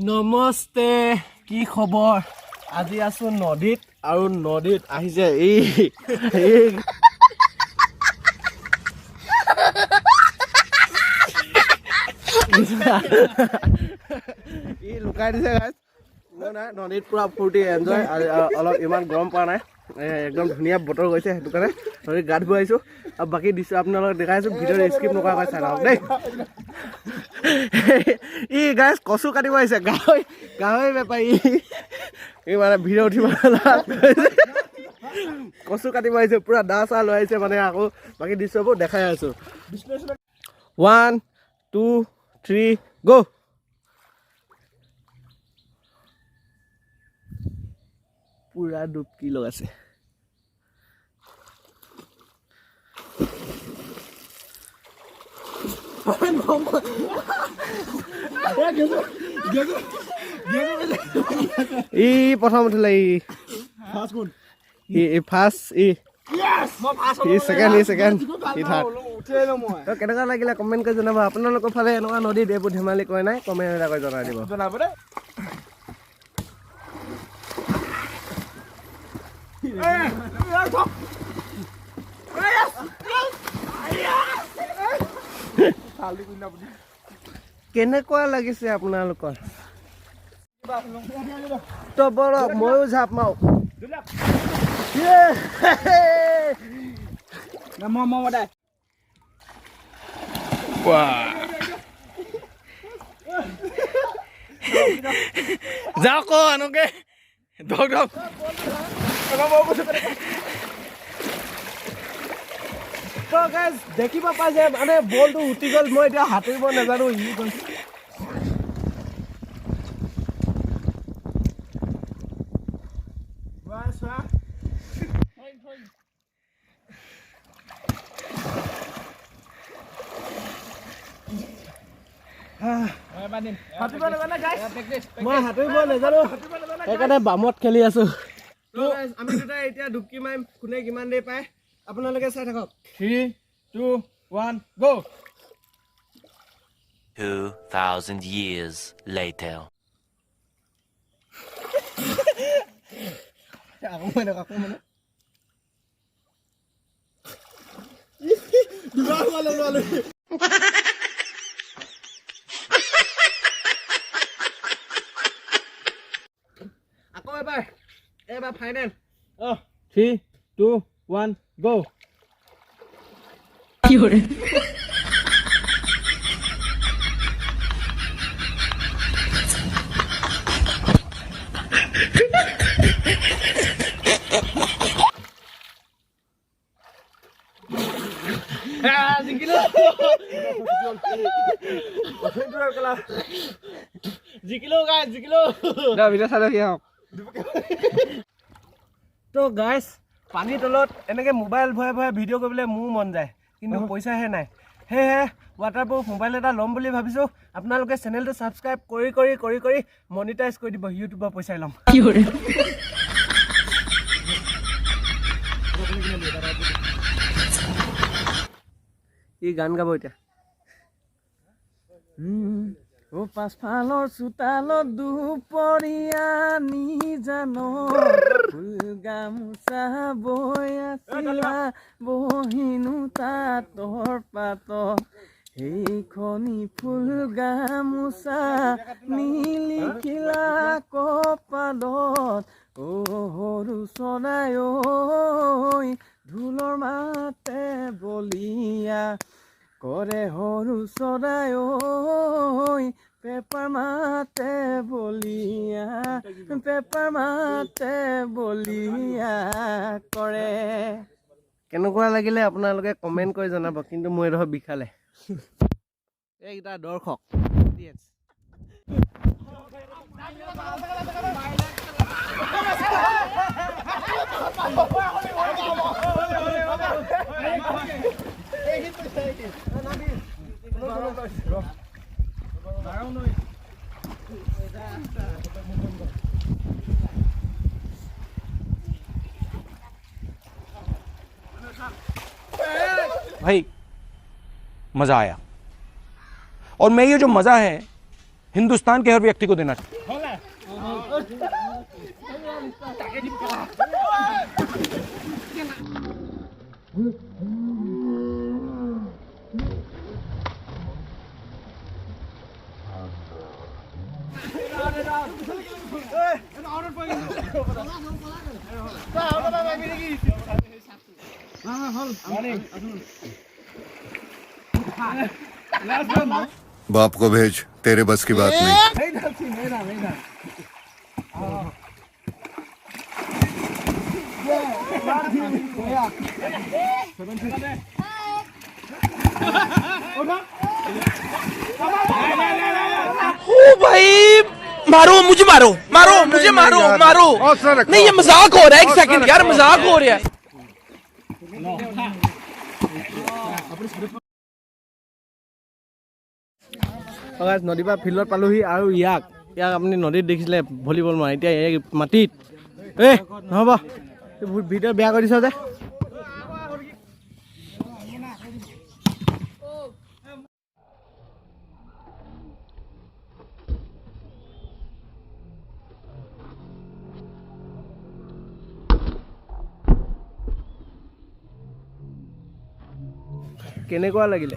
নমস্তে, কি খবৰ? আজি আছো নদীত আৰু নদীত আহিছে এই লুকাই দিছে গাইজ। নাই নদীত পুৰা ফূৰ্তি এনজয়। অলপ ইমান গৰম পৰা নাই, একদম ধুনীয়া বতৰ গৈছে, সেইটো কাৰণে নদীত গা ধুব আহিছোঁ। আৰু বাকী দিছোঁ আপোনালোকক দেখাইছোঁ, ভিডিঅ'টো স্কিপ নকৰাকৈ চাই লওক দেই। ই গাইজ কচু কাটিব আহিছে, গাহৰি বেপাৰী। ই মানে ভিডিঅ' উঠিব কচু কাটিব আহিছে, পুৰা দা চা লৈ আহিছে মানে। আকৌ বাকী দৃশ্যবোৰ দেখাই আছোঁ। 1 2 3 গো। পুৰা ডুবকি লগাইছে। ই প্ৰথম উঠিলে, কেনেকুৱা লাগিলে কমেণ্ট কৰি জনাব। আপোনালোকৰ ফালে এনেকুৱা নদীত এইবোৰ ধেমালি কৰে নাই? কমেণ্ট এটা কৰি জনাই দিব। কেনেকুৱা লাগিছে আপোনালোকৰ? তো বলক ময়ো ঝাপ মাৰো। যাও ক এনেকে দেখিব পাই যে মানে বলটো উঠি গ'ল। মই এতিয়া সাঁতুৰিব নাজানো। ই গৈছে মই সাঁতুৰিব নাজানো, সেইকাৰণে বামত খেলি আছো। আমি দুটাই এতিয়া ডুবকি মাৰিম, কোনে কিমান দেৰি পায় আপোনালোকে চাই থাকক। 3 2 1 গো। 2000 years later. আকৌ এবাৰ ফাইনেল। 3 2 1 গো। কি কৰে? তো গাইজ, পানীৰ তলত এনেকে মোবাইল ভৰাই ভৰাই ভিডিঅ' কৰিবলৈ মোৰ মন যায়, কিন্তু পইচাহে নাই। সেয়েহে ৱাটাৰপ্ৰুফ মোবাইল এটা ল'ম বুলি ভাবিছোঁ। আপোনালোকে চেনেলটো ছাবস্ক্ৰাইব কৰি মনিটাইজ কৰি দিব, ইউটিউবৰ পইচাই ল'ম। ই গান গাব এতিয়া। পাছফালৰ চোতালত দুপৰীয়া নিজানো ফুল গামোচা বৈ আছিলা, বহিনো তাঁতৰ পাতত সেইখনি ফুল গামোচা নিলিখিলা কপালত। সৰু চৰাই ঐ ঢোলৰ মাতে বলিয়া কৰে, সৰু চৰাই ঐ পেপাৰ মাতে বলিয়া, পেপাৰ মাতে বলিয়া কৰে। কেনেকুৱা লাগিলে আপোনালোকে কমেণ্ট কৰি জনাব, কিন্তু মোৰ এইডোখৰ বিষালে। এইকেইটা দৰ্শক ভাই मज़ा आया और मैं ये जो मज़ा है हिंदुस्तान के हर व्यक्ति को देना चाहता बाप को भेज, तेरे बस की बात नहीं। ओ भाई मारो मुझे मारो मारो मुझे मारो मारो नहीं ये मजाक हो रहा है एक सेकंड यार मजाक हो रहा है নদীৰ পৰা ফিল্ডত পালোহি আৰু ইয়াক আপুনি নদীত দেখিছিলে ভলীবল মাৰা এতিয়া মাটিত নহ'ব ভিডিঅ' বেয়া কৰি দিছ যে কেনেকুৱা লাগিলে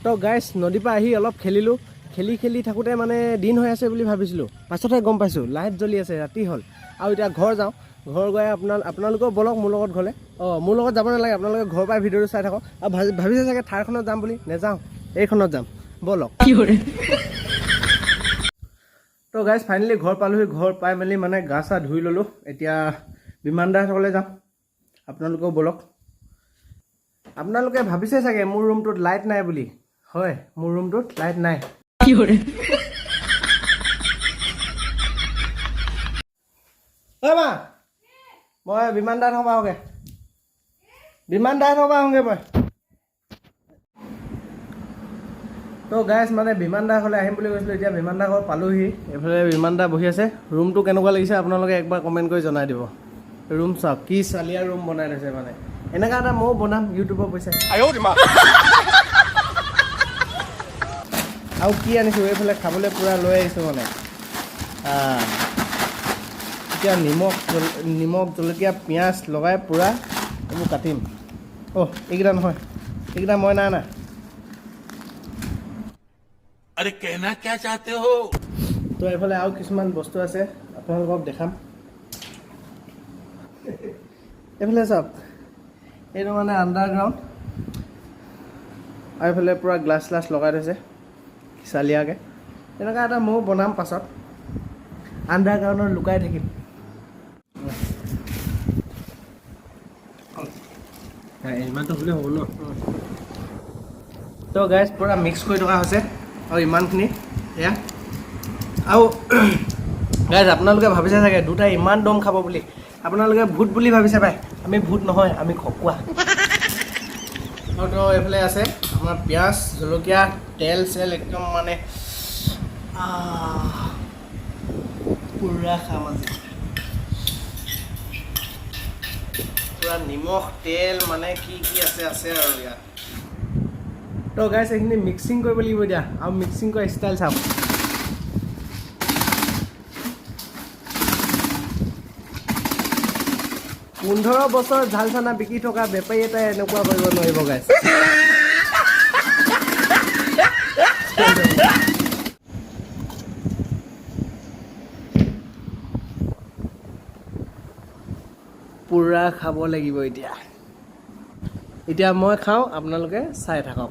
তো গাইজ নদীৰ পৰা আহি অলপ খেলিলোঁ খেলি থাকোঁতে মানে দিন হৈ আছে বুলি ভাবিছিলোঁ পাছতহে গম পাইছোঁ লাইট জ্বলি আছে ৰাতি হ'ল আৰু এতিয়া ঘৰ যাওঁ ঘৰ গৈ আপোনালোকেও বলক মোৰ লগত ঘৰলৈ মোৰ লগত যাব নালাগে আপোনালোকে ঘৰৰ পৰা ভিডিঅ'টো চাই থাকক আৰু ভাবিছে চাগে থাৰখনত যাম বুলি নেযাওঁ এইখনত যাম বলক তো গাইজ ফাইনেলি ঘৰ পালোহি ঘৰ পাই মেলি মানে গা চা ধুই ল'লোঁ এতিয়া বিমানদাহঁতলৈ যাম আপোনালোকেও বলক আপোনালোকে ভাবিছে চাগে মোৰ ৰুমটোত লাইট নাই বুলি হয় মোৰ ৰুমটোত লাইট নাই মা মই বিমানদাত হ'ব আহোঁগে মই তো গাইজ মানে বিমানদা ঘৰলৈ আহিম বুলি কৈছিলোঁ এতিয়া বিমানদা ঘৰ পালোহি এইফালে বিমানদা বহি আছে ৰুমটো কেনেকুৱা লাগিছে আপোনালোকে একবাৰ কমেণ্ট কৰি জনাই দিব ৰুম চাওক কি চালিয়া ৰুম বনাই থৈছে মানে এনেকুৱা এটা ময়ো বনাম ইউটিউবৰ পইচা আৰু কি আনিছোঁ এইফালে খাবলৈ পূৰা লৈ আহিছোঁ মানে এতিয়া নিমখ জলকীয়া পিঁয়াজ লগাই পূৰা এইবোৰ কাটিম এইকেইটা নহয় এইকেইটা মই নাই अरे कहना क्या चाहते हो তো এইফালে আৰু কিছুমান বস্তু আছে আপোনালোকক দেখাম এইফালে চাওক এইটো মানে আণ্ডাৰগ্ৰাউণ্ড আৰু এইফালে পূৰা গ্লাছ লগাই থৈছে চালিয়াকৈ তেনেকুৱা এটা ময়ো বনাম পাছত আণ্ডাৰগ্ৰাউণ্ডত লুকাই থাকিম ইমানটো হ'লে হ'ব ন তো গাইজ পূৰা মিক্স কৰি থকা হৈছে আৰু ইমানখিনি এয়া আৰু গাইজ আপোনালোকে ভাবিছে চাগে দুটাই ইমান দম খাব বুলি আপোনালোকে ভূত বুলি ভাবিছে পাই আমি ভূত নহয় আমি খকুৱা আৰু তো এইফালে আছে আমাৰ পিঁয়াজ জলকীয়া তেল চেল একদম মানে পূৰা খাম আছে পূৰা নিমখ তেল মানে কি আছে আৰু ইয়াত তো গাইজ এইখিনি মিক্সিং কৰিব লাগিব এতিয়া আৰু মিক্সিং কৰা ষ্টাইল চাওক 15 বছৰ ঝাল চানা বিকি থকা বেপাৰী এটাই এনেকুৱা কৰিব নোৱাৰিব গাইজ পুৰা খাব লাগিব এতিয়া মই খাওঁ আপোনালোকে চাই থাকক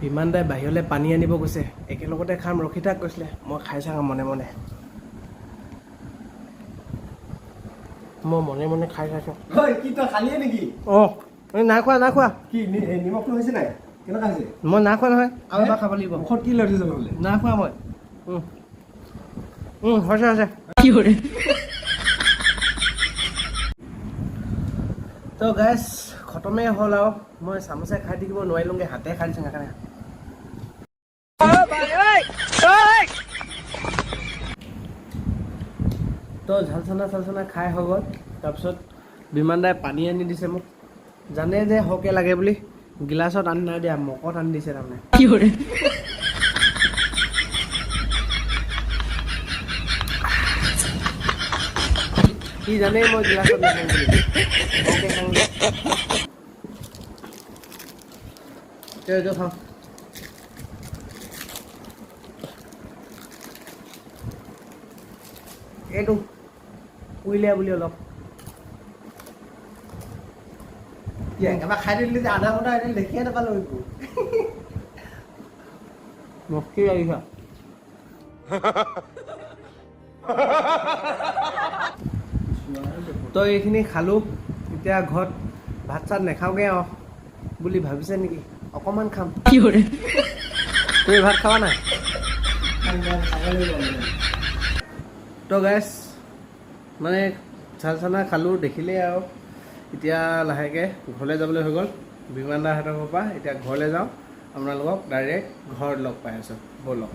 বিমানদাই বাহিৰলৈ পানী আনিব গৈছে একেলগতে খাম ৰখি থাক কৈছিলে মই খাই চাম মনে মনে মই মনে মনে খাই চাইছোঁ কি তই খালিয়ে নেকি নাই খোৱা কি নিমখটো হৈছে নাই কেনেকুৱা হৈছে মই নাই খোৱা নহয় আৰু এবাৰ খাব লাগিব মুখত কি লৰি যাব বোলে নাই খোৱা মই হৈছে তো গাইছ খতমেই হ'ল আৰু মই চামুচে খাই থাকিব নোৱাৰিলোঁগৈ হাতে খাই দিছোঁ সেইকাৰণে তো ঝাল চানা খাই হৈ গ'ল তাৰপিছত বিমান দাই পানী আনি দিছে মোক জানে যে সৰহকৈ লাগে বুলি গিলাচত আনি নাই দিয়া মকত আনি দিছে তাৰমানে সি জানেই মই গিলাচত নাখাওঁ বুলি সৰহকৈ খাওঁ এইটো খাওঁ এইটো উইলে বুলি অলপ এবাৰ খাই দিলি যে আধা ঘণ্টা এদিন দেখিয়ে নাপালোঁ একো মস্তি লাগিছে তো এইখিনি খালোঁ এতিয়া ঘৰত ভাত চাত নাখাওঁগৈ আৰু বুলি ভাবিছে নেকি অকণমান খাম তুমি ভাত খাবা নাই তো গাইছ মানে ঝাল চানা খালোঁ দেখিলেই আৰু এতিয়া লাহেকৈ ঘৰলৈ যাবলৈ হৈ গ'ল বিমান দাহঁতৰ পৰা এতিয়া ঘৰলৈ যাওঁ আপোনালোকক ডাইৰেক্ট ঘৰত লগ পাই আছোঁ ব'লক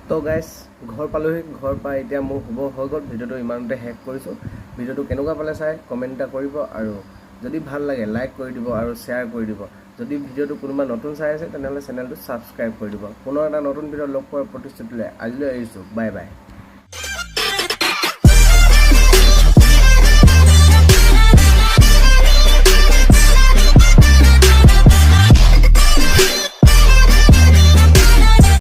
তো গাইছ ঘৰ পালোহি ঘৰ পাই এতিয়া মোৰ শুব হৈ গ'ল ভিডিঅ'টো ইমানতে শেষ কৰিছোঁ ভিডিঅ'টো কেনেকুৱা পালে চাই কমেণ্ট এটা কৰিব আৰু যদি ভাল লাগে লাইক কৰি দিব আৰু শ্বেয়াৰ কৰি দিব যদি ভিডিঅ'টো কোনোবা নতুন চাই আছে তেনেহ'লে চেনেলটো ছাবস্ক্ৰাইব কৰি দিব পুনৰ এটা নতুন ভিডিঅ' লগ পোৱাৰ প্ৰতিশ্ৰুতি লৈ আজিলৈ এৰিছোঁ বাই বাই